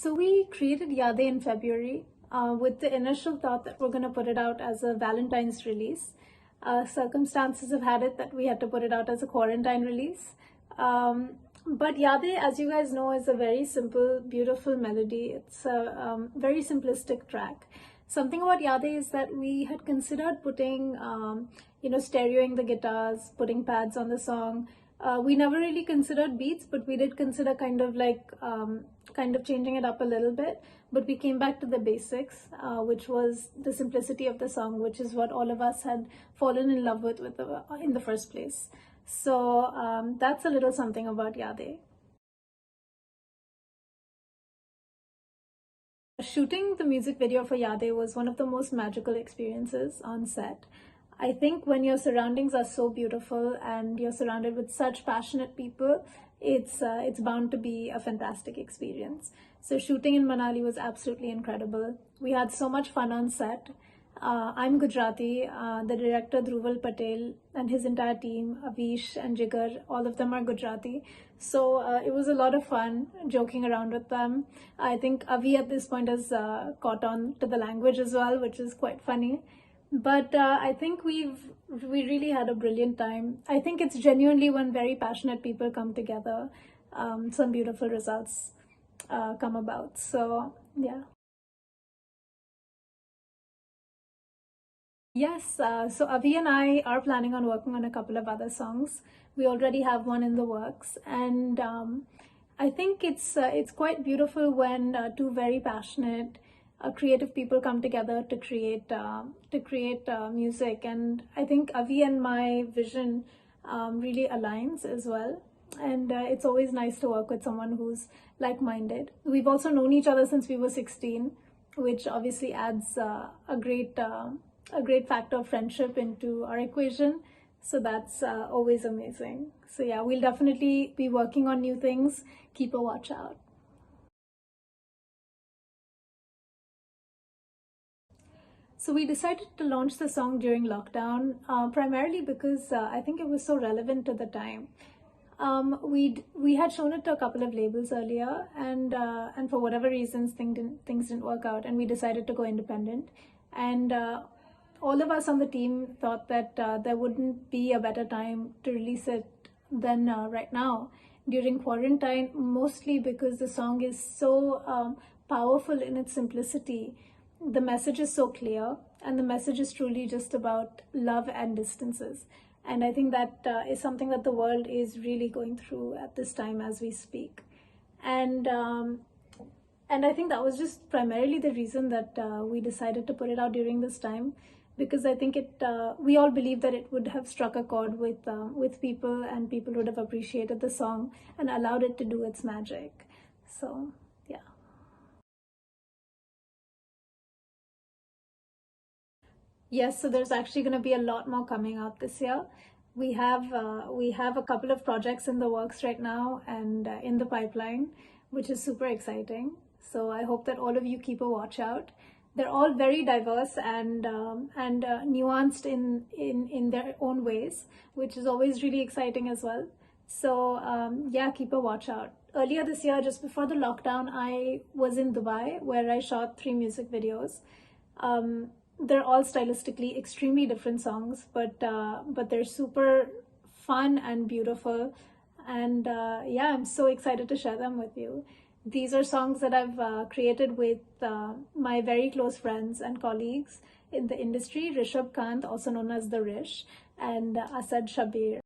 So we created Yade in February with the initial thought that we're going to put it out as a Valentine's release. Circumstances have had it that we had to put it out as a quarantine release. But Yade, as you guys know, is a very simple, beautiful melody. It's a very simplistic track. Something about Yade is that we had considered putting, stereoing the guitars, putting pads on the song. We never really considered beats, but we did consider kind of changing it up a little bit. But we came back to the basics, which was the simplicity of the song, which is what all of us had fallen in love with in the first place. So that's a little something about Yade. Shooting the music video for Yade was one of the most magical experiences on set. I think when your surroundings are so beautiful and you're surrounded with such passionate people, it's bound to be a fantastic experience. So shooting in Manali was absolutely incredible. We had so much fun on set. I'm Gujarati. The director Dhruval Patel and his entire team, Avish and Jigar, all of them are Gujarati. So it was a lot of fun joking around with them. I think Avi at this point has caught on to the language as well, which is quite funny. But I think we really had a brilliant time. I think it's genuinely when very passionate people come together, some beautiful results come about. So yeah. Yes, so Avi and I are planning on working on a couple of other songs. We already have one in the works, and I think it's quite beautiful when two very passionate, creative people come together to create music. And I think Avi and my vision really aligns as well. And it's always nice to work with someone who's like-minded. We've also known each other since we were 16, which obviously adds a great factor of friendship into our equation. So that's always amazing. So yeah, we'll definitely be working on new things. Keep a watch out. So we decided to launch the song during lockdown, primarily because I think it was so relevant to the time. We had shown it to a couple of labels earlier, and for whatever reasons things didn't work out, and we decided to go independent. And all of us on the team thought that there wouldn't be a better time to release it than right now during quarantine, mostly because the song is so powerful in its simplicity. The message is so clear, and the message is truly just about love and distances. And I think that is something that the world is really going through at this time as we speak. And I think that was just primarily the reason that we decided to put it out during this time, because I think we all believe that it would have struck a chord with people, and people would have appreciated the song and allowed it to do its magic. So yeah. Yes, so there's actually going to be a lot more coming out this year. We have a couple of projects in the works right now and in the pipeline, which is super exciting. So I hope that all of you keep a watch out. They're all very diverse and nuanced in their own ways, which is always really exciting as well. So yeah, keep a watch out. Earlier this year, just before the lockdown, I was in Dubai where I shot 3 music videos. They're all stylistically extremely different songs, but they're super fun and beautiful. And yeah, I'm so excited to share them with you. These are songs that I've created with my very close friends and colleagues in the industry, Rishabh Kant, also known as the Rish, and Asad Shabir.